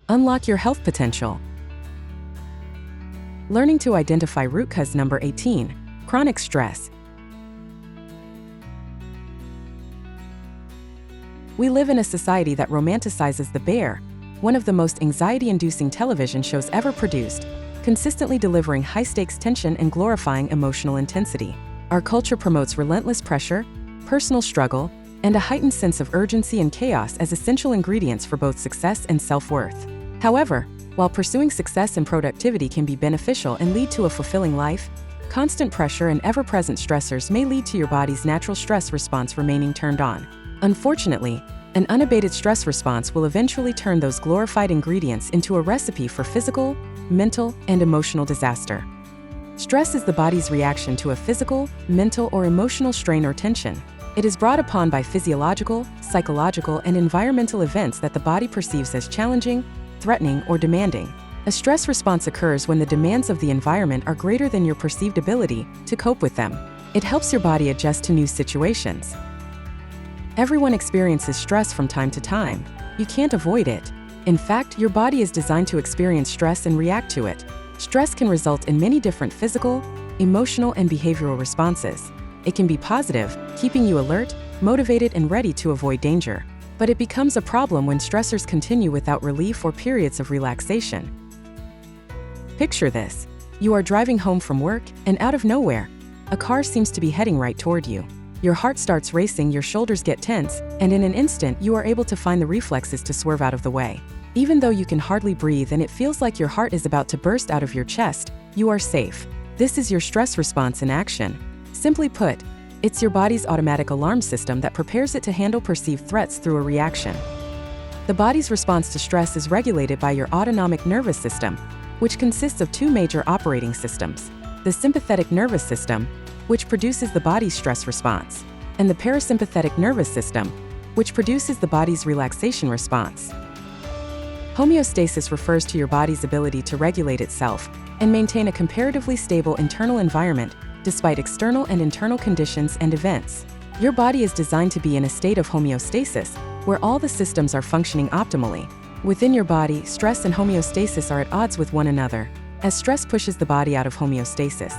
Unlock your health potential. Learning to identify root cause number 18, chronic stress. We live in a society that romanticizes The Bear, one of the most anxiety-inducing television shows ever produced, consistently delivering high-stakes tension and glorifying emotional intensity. Our culture promotes relentless pressure, personal struggle, and a heightened sense of urgency and chaos as essential ingredients for both success and self-worth. However, while pursuing success and productivity can be beneficial and lead to a fulfilling life, constant pressure and ever-present stressors may lead to your body's natural stress response remaining turned on. Unfortunately, an unabated stress response will eventually turn those glorified ingredients into a recipe for physical, mental, and emotional disaster. Stress is the body's reaction to a physical, mental, or emotional strain or tension. It is brought upon by physiological, psychological, and environmental events that the body perceives as challenging, threatening, or demanding. A stress response occurs when the demands of the environment are greater than your perceived ability to cope with them. It helps your body adjust to new situations. Everyone experiences stress from time to time. You can't avoid it. In fact, your body is designed to experience stress and react to it. Stress can result in many different physical, emotional, and behavioral responses. It can be positive, keeping you alert, motivated, and ready to avoid danger. But it becomes a problem when stressors continue without relief or periods of relaxation. Picture this. You are driving home from work, and out of nowhere, a car seems to be heading right toward you. Your heart starts racing, your shoulders get tense, and in an instant you are able to find the reflexes to swerve out of the way. Even though you can hardly breathe and it feels like your heart is about to burst out of your chest, you are safe. This is your stress response in action. Simply put, it's your body's automatic alarm system that prepares it to handle perceived threats through a reaction. The body's response to stress is regulated by your autonomic nervous system, which consists of two major operating systems: the sympathetic nervous system, which produces the body's stress response, and the parasympathetic nervous system, which produces the body's relaxation response. Homeostasis refers to your body's ability to regulate itself and maintain a comparatively stable internal environment despite external and internal conditions and events. Your body is designed to be in a state of homeostasis, where all the systems are functioning optimally. Within your body, stress and homeostasis are at odds with one another, as stress pushes the body out of homeostasis.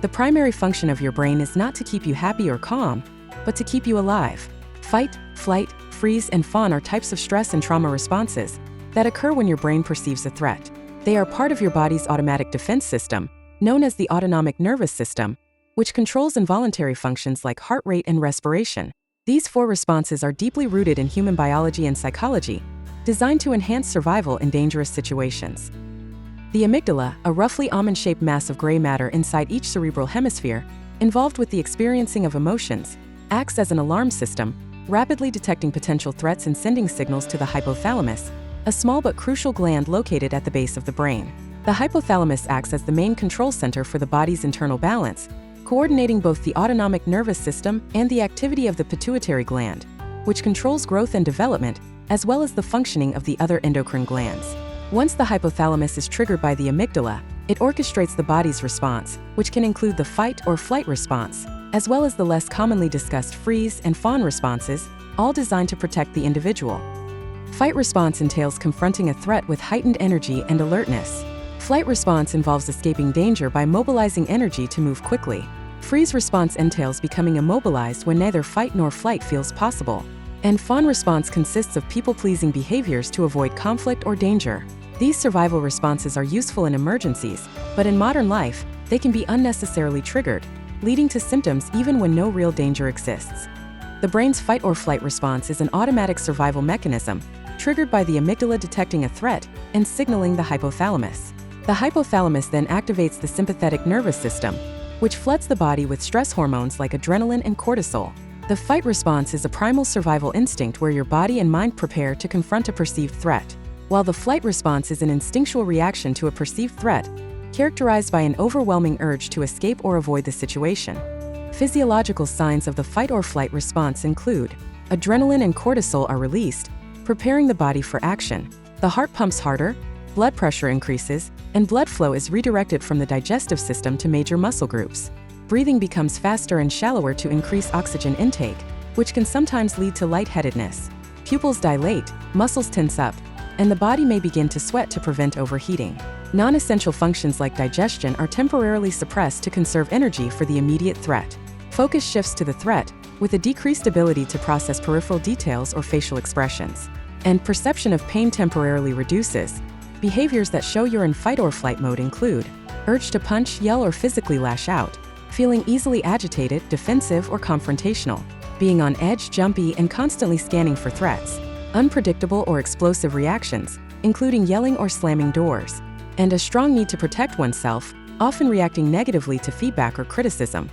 The primary function of your brain is not to keep you happy or calm, but to keep you alive. Fight, flight, freeze, and fawn are types of stress and trauma responses that occur when your brain perceives a threat. They are part of your body's automatic defense system, known as the autonomic nervous system, which controls involuntary functions like heart rate and respiration. These four responses are deeply rooted in human biology and psychology, designed to enhance survival in dangerous situations. The amygdala, a roughly almond-shaped mass of gray matter inside each cerebral hemisphere, involved with the experiencing of emotions, acts as an alarm system, rapidly detecting potential threats and sending signals to the hypothalamus, a small but crucial gland located at the base of the brain. The hypothalamus acts as the main control center for the body's internal balance, coordinating both the autonomic nervous system and the activity of the pituitary gland, which controls growth and development, as well as the functioning of the other endocrine glands. Once the hypothalamus is triggered by the amygdala, it orchestrates the body's response, which can include the fight or flight response, as well as the less commonly discussed freeze and fawn responses, all designed to protect the individual. Fight response entails confronting a threat with heightened energy and alertness. Flight response involves escaping danger by mobilizing energy to move quickly. Freeze response entails becoming immobilized when neither fight nor flight feels possible. And fawn response consists of people-pleasing behaviors to avoid conflict or danger. These survival responses are useful in emergencies, but in modern life, they can be unnecessarily triggered, leading to symptoms even when no real danger exists. The brain's fight or flight response is an automatic survival mechanism, triggered by the amygdala detecting a threat and signaling the hypothalamus. The hypothalamus then activates the sympathetic nervous system, which floods the body with stress hormones like adrenaline and cortisol. The fight response is a primal survival instinct where your body and mind prepare to confront a perceived threat, while the flight response is an instinctual reaction to a perceived threat, characterized by an overwhelming urge to escape or avoid the situation. Physiological signs of the fight or flight response include: adrenaline and cortisol are released, preparing the body for action. The heart pumps harder, blood pressure increases, and blood flow is redirected from the digestive system to major muscle groups. Breathing becomes faster and shallower to increase oxygen intake, which can sometimes lead to lightheadedness. Pupils dilate, muscles tense up, and the body may begin to sweat to prevent overheating. Non-essential functions like digestion are temporarily suppressed to conserve energy for the immediate threat. Focus shifts to the threat, with a decreased ability to process peripheral details or facial expressions. And perception of pain temporarily reduces. Behaviors that show you're in fight or flight mode include urge to punch, yell, or physically lash out, feeling easily agitated, defensive, or confrontational, being on edge, jumpy, and constantly scanning for threats, unpredictable or explosive reactions, including yelling or slamming doors, and a strong need to protect oneself, often reacting negatively to feedback or criticism.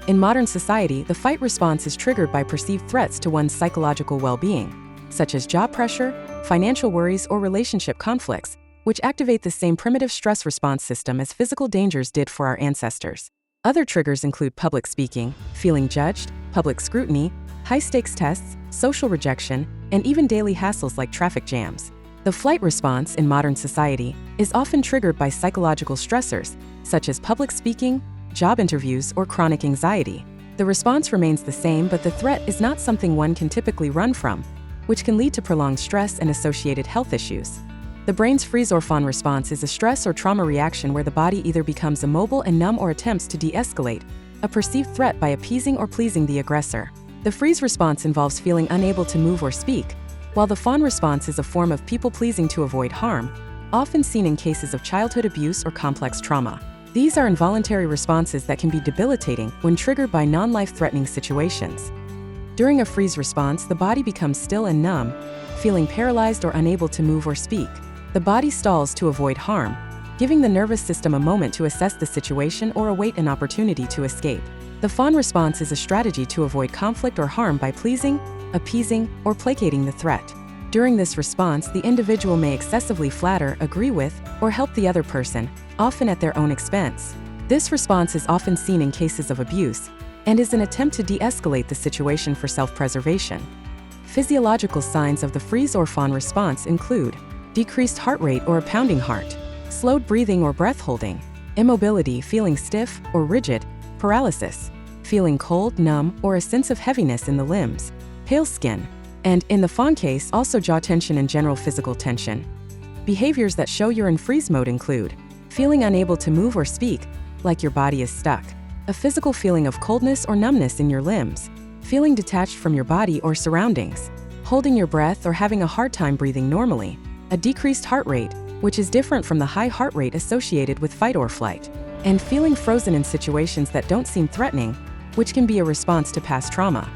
In modern society, the fight response is triggered by perceived threats to one's psychological well-being, such as job pressure, financial worries, or relationship conflicts, which activate the same primitive stress response system as physical dangers did for our ancestors. Other triggers include public speaking, feeling judged, public scrutiny, high-stakes tests, social rejection, and even daily hassles like traffic jams. The flight response in modern society is often triggered by psychological stressors, such as public speaking, job interviews, or chronic anxiety. The response remains the same, but the threat is not something one can typically run from, which can lead to prolonged stress and associated health issues. The brain's freeze or fawn response is a stress or trauma reaction where the body either becomes immobile and numb or attempts to de-escalate a perceived threat by appeasing or pleasing the aggressor. The freeze response involves feeling unable to move or speak, while the fawn response is a form of people-pleasing to avoid harm, often seen in cases of childhood abuse or complex trauma. These are involuntary responses that can be debilitating when triggered by non-life-threatening situations. During a freeze response, the body becomes still and numb, feeling paralyzed or unable to move or speak. The body stalls to avoid harm, giving the nervous system a moment to assess the situation or await an opportunity to escape. The fawn response is a strategy to avoid conflict or harm by pleasing, appeasing, or placating the threat. During this response, the individual may excessively flatter, agree with, or help the other person, often at their own expense. This response is often seen in cases of abuse and is an attempt to de-escalate the situation for self-preservation. Physiological signs of the freeze or fawn response include decreased heart rate or a pounding heart, slowed breathing or breath holding, immobility, feeling stiff or rigid, paralysis, feeling cold, numb, or a sense of heaviness in the limbs, pale skin, and, in the fawn case, also jaw tension and general physical tension. Behaviors that show you're in freeze mode include feeling unable to move or speak, like your body is stuck, a physical feeling of coldness or numbness in your limbs, feeling detached from your body or surroundings, holding your breath or having a hard time breathing normally, a decreased heart rate, which is different from the high heart rate associated with fight or flight, and feeling frozen in situations that don't seem threatening, which can be a response to past trauma.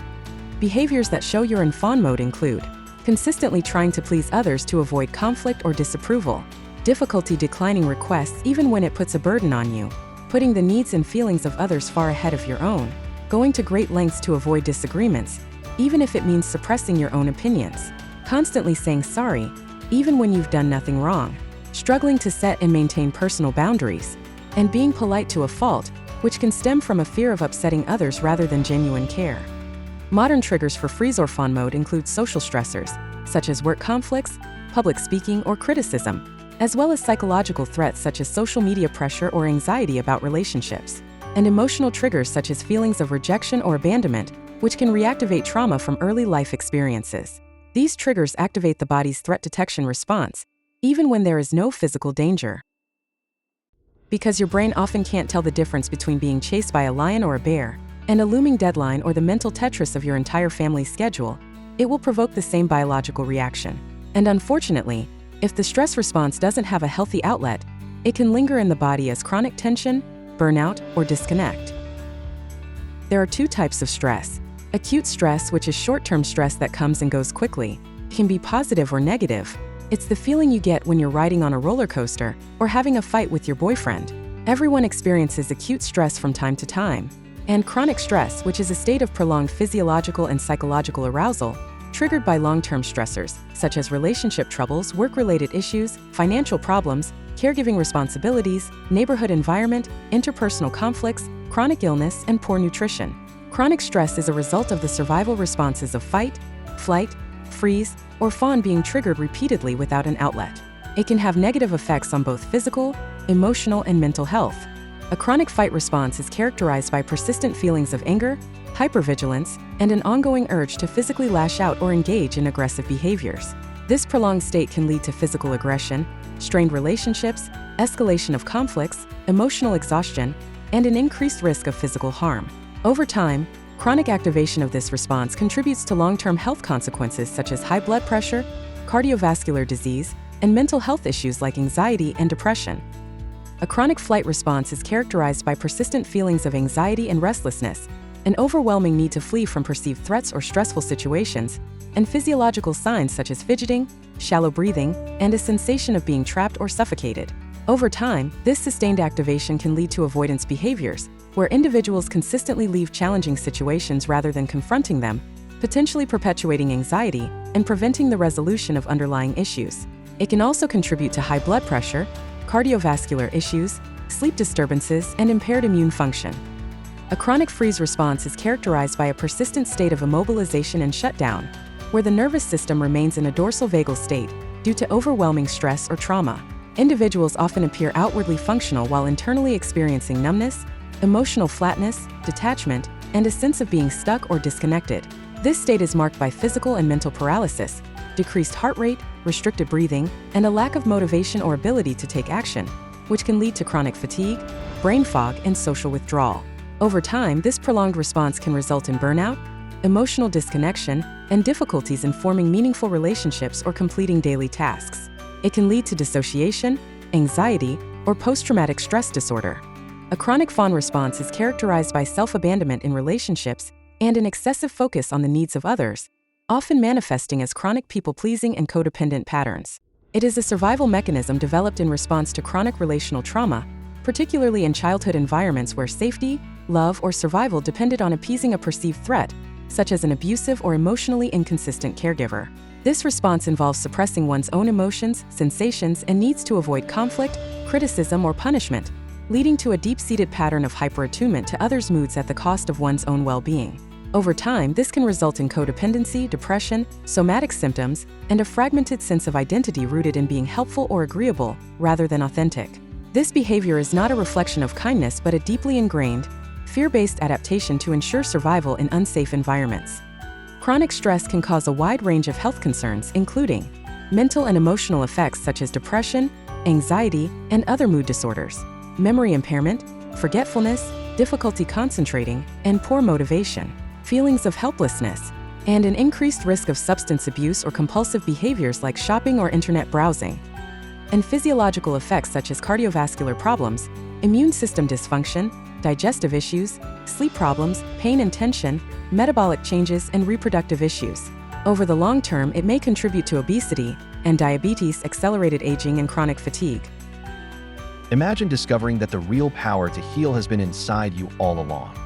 Behaviors that show you're in fawn mode include consistently trying to please others to avoid conflict or disapproval, difficulty declining requests even when it puts a burden on you, putting the needs and feelings of others far ahead of your own, going to great lengths to avoid disagreements, even if it means suppressing your own opinions, constantly saying sorry, even when you've done nothing wrong, struggling to set and maintain personal boundaries, and being polite to a fault, which can stem from a fear of upsetting others rather than genuine care. Modern triggers for freeze or fawn mode include social stressors, such as work conflicts, public speaking, or criticism, as well as psychological threats such as social media pressure or anxiety about relationships, and emotional triggers such as feelings of rejection or abandonment, which can reactivate trauma from early life experiences. These triggers activate the body's threat detection response, even when there is no physical danger. Because your brain often can't tell the difference between being chased by a lion or a bear, and a looming deadline or the mental Tetris of your entire family's schedule, it will provoke the same biological reaction. And unfortunately, if the stress response doesn't have a healthy outlet, it can linger in the body as chronic tension, burnout, or disconnect. There are two types of stress. Acute stress, which is short-term stress that comes and goes quickly, can be positive or negative. It's the feeling you get when you're riding on a roller coaster or having a fight with your boyfriend. Everyone experiences acute stress from time to time. And chronic stress, which is a state of prolonged physiological and psychological arousal, triggered by long-term stressors, such as relationship troubles, work-related issues, financial problems, caregiving responsibilities, neighborhood environment, interpersonal conflicts, chronic illness, and poor nutrition. Chronic stress is a result of the survival responses of fight, flight, freeze, or fawn being triggered repeatedly without an outlet. It can have negative effects on both physical, emotional, and mental health. A chronic fight response is characterized by persistent feelings of anger, hypervigilance, and an ongoing urge to physically lash out or engage in aggressive behaviors. This prolonged state can lead to physical aggression, strained relationships, escalation of conflicts, emotional exhaustion, and an increased risk of physical harm. Over time, chronic activation of this response contributes to long-term health consequences such as high blood pressure, cardiovascular disease, and mental health issues like anxiety and depression. A chronic flight response is characterized by persistent feelings of anxiety and restlessness, an overwhelming need to flee from perceived threats or stressful situations, and physiological signs such as fidgeting, shallow breathing, and a sensation of being trapped or suffocated. Over time, this sustained activation can lead to avoidance behaviors, where individuals consistently leave challenging situations rather than confronting them, potentially perpetuating anxiety and preventing the resolution of underlying issues. It can also contribute to high blood pressure, cardiovascular issues, sleep disturbances, and impaired immune function. A chronic freeze response is characterized by a persistent state of immobilization and shutdown, where the nervous system remains in a dorsal vagal state due to overwhelming stress or trauma. Individuals often appear outwardly functional while internally experiencing numbness, emotional flatness, detachment, and a sense of being stuck or disconnected. This state is marked by physical and mental paralysis, decreased heart rate, restricted breathing, and a lack of motivation or ability to take action, which can lead to chronic fatigue, brain fog, and social withdrawal. Over time, this prolonged response can result in burnout, emotional disconnection, and difficulties in forming meaningful relationships or completing daily tasks. It can lead to dissociation, anxiety, or post-traumatic stress disorder. A chronic fawn response is characterized by self-abandonment in relationships and an excessive focus on the needs of others, often manifesting as chronic people-pleasing and codependent patterns. It is a survival mechanism developed in response to chronic relational trauma, particularly in childhood environments where safety, love, or survival depended on appeasing a perceived threat, such as an abusive or emotionally inconsistent caregiver. This response involves suppressing one's own emotions, sensations, and needs to avoid conflict, criticism, or punishment, leading to a deep-seated pattern of hyperattunement to others' moods at the cost of one's own well-being. Over time, this can result in codependency, depression, somatic symptoms, and a fragmented sense of identity rooted in being helpful or agreeable, rather than authentic. This behavior is not a reflection of kindness but a deeply ingrained, fear-based adaptation to ensure survival in unsafe environments. Chronic stress can cause a wide range of health concerns, including mental and emotional effects such as depression, anxiety, and other mood disorders, memory impairment, forgetfulness, difficulty concentrating, and poor motivation, feelings of helplessness, and an increased risk of substance abuse or compulsive behaviors like shopping or internet browsing, and physiological effects such as cardiovascular problems, immune system dysfunction, digestive issues, sleep problems, pain and tension, metabolic changes, and reproductive issues. Over the long term, it may contribute to obesity and diabetes, accelerated aging, and chronic fatigue. Imagine discovering that the real power to heal has been inside you all along.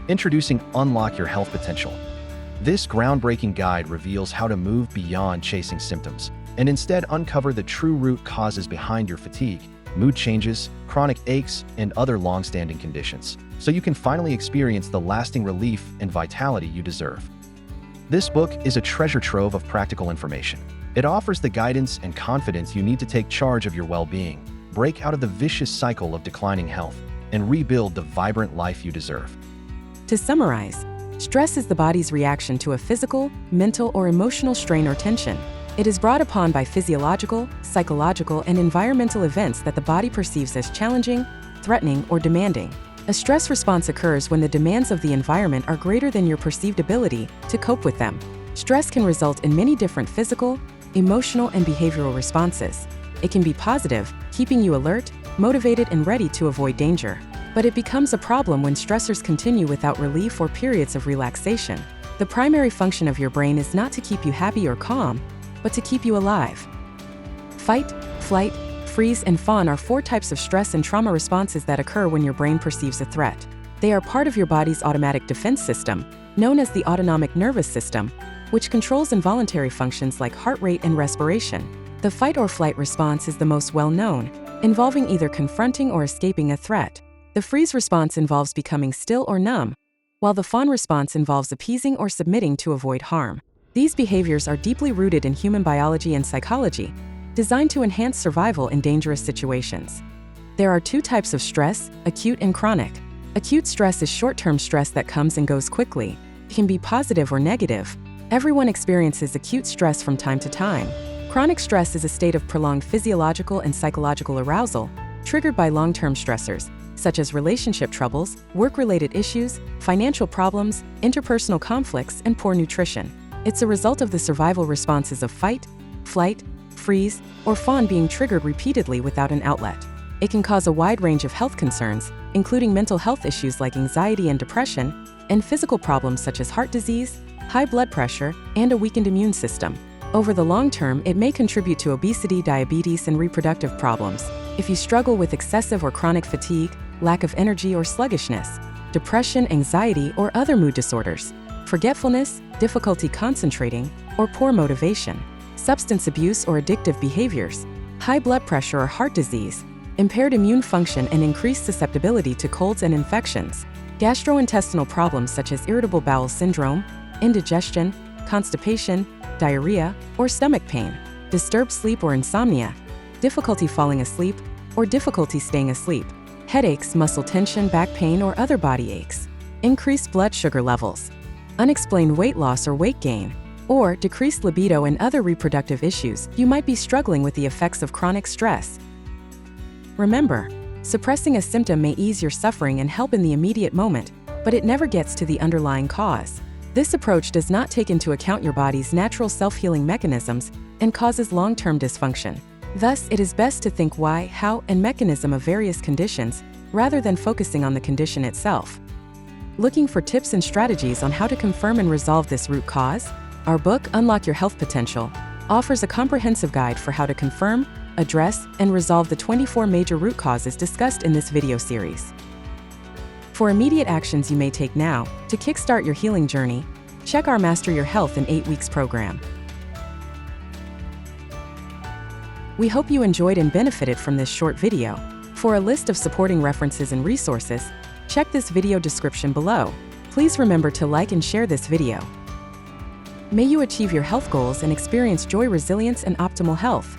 Introducing Unlock Your Health Potential. This groundbreaking guide reveals how to move beyond chasing symptoms and instead uncover the true root causes behind your fatigue, mood changes, chronic aches, and other long-standing conditions, so you can finally experience the lasting relief and vitality you deserve. This book is a treasure trove of practical information. It offers the guidance and confidence you need to take charge of your well-being, break out of the vicious cycle of declining health, and rebuild the vibrant life you deserve. To summarize, stress is the body's reaction to a physical, mental, or emotional strain or tension. It is brought upon by physiological, psychological, and environmental events that the body perceives as challenging, threatening, or demanding. A stress response occurs when the demands of the environment are greater than your perceived ability to cope with them. Stress can result in many different physical, emotional, and behavioral responses. It can be positive, keeping you alert, motivated, and ready to avoid danger. But it becomes a problem when stressors continue without relief or periods of relaxation. The primary function of your brain is not to keep you happy or calm, but to keep you alive. Fight, flight, freeze, and fawn are 4 types of stress and trauma responses that occur when your brain perceives a threat. They are part of your body's automatic defense system, known as the autonomic nervous system, which controls involuntary functions like heart rate and respiration. The fight or flight response is the most well-known, involving either confronting or escaping a threat. The freeze response involves becoming still or numb, while the fawn response involves appeasing or submitting to avoid harm. These behaviors are deeply rooted in human biology and psychology, designed to enhance survival in dangerous situations. There are 2 types of stress, acute and chronic. Acute stress is short-term stress that comes and goes quickly. It can be positive or negative. Everyone experiences acute stress from time to time. Chronic stress is a state of prolonged physiological and psychological arousal triggered by long-term stressors, such as relationship troubles, work-related issues, financial problems, interpersonal conflicts, and poor nutrition. It's a result of the survival responses of fight, flight, freeze, or fawn being triggered repeatedly without an outlet. It can cause a wide range of health concerns, including mental health issues like anxiety and depression, and physical problems such as heart disease, high blood pressure, and a weakened immune system. Over the long term, it may contribute to obesity, diabetes, and reproductive problems. If you struggle with excessive or chronic fatigue, lack of energy or sluggishness, depression, anxiety, or other mood disorders, forgetfulness, difficulty concentrating, or poor motivation, substance abuse or addictive behaviors, high blood pressure or heart disease, impaired immune function and increased susceptibility to colds and infections, gastrointestinal problems such as irritable bowel syndrome, indigestion, constipation, diarrhea, or stomach pain, disturbed sleep or insomnia, difficulty falling asleep, or difficulty staying asleep, headaches, muscle tension, back pain, or other body aches, increased blood sugar levels, unexplained weight loss or weight gain, or decreased libido and other reproductive issues. You might be struggling with the effects of chronic stress. Remember, suppressing a symptom may ease your suffering and help in the immediate moment, but it never gets to the underlying cause. This approach does not take into account your body's natural self-healing mechanisms and causes long-term dysfunction. Thus, it is best to think why, how, and mechanism of various conditions, rather than focusing on the condition itself. Looking for tips and strategies on how to confirm and resolve this root cause? Our book, Unlock Your Health Potential, offers a comprehensive guide for how to confirm, address, and resolve the 24 major root causes discussed in this video series. For immediate actions you may take now to kickstart your healing journey, check our Master Your Health in 8 Weeks program. We hope you enjoyed and benefited from this short video. For a list of supporting references and resources, check this video description below. Please remember to like and share this video. May you achieve your health goals and experience joy, resilience, and optimal health.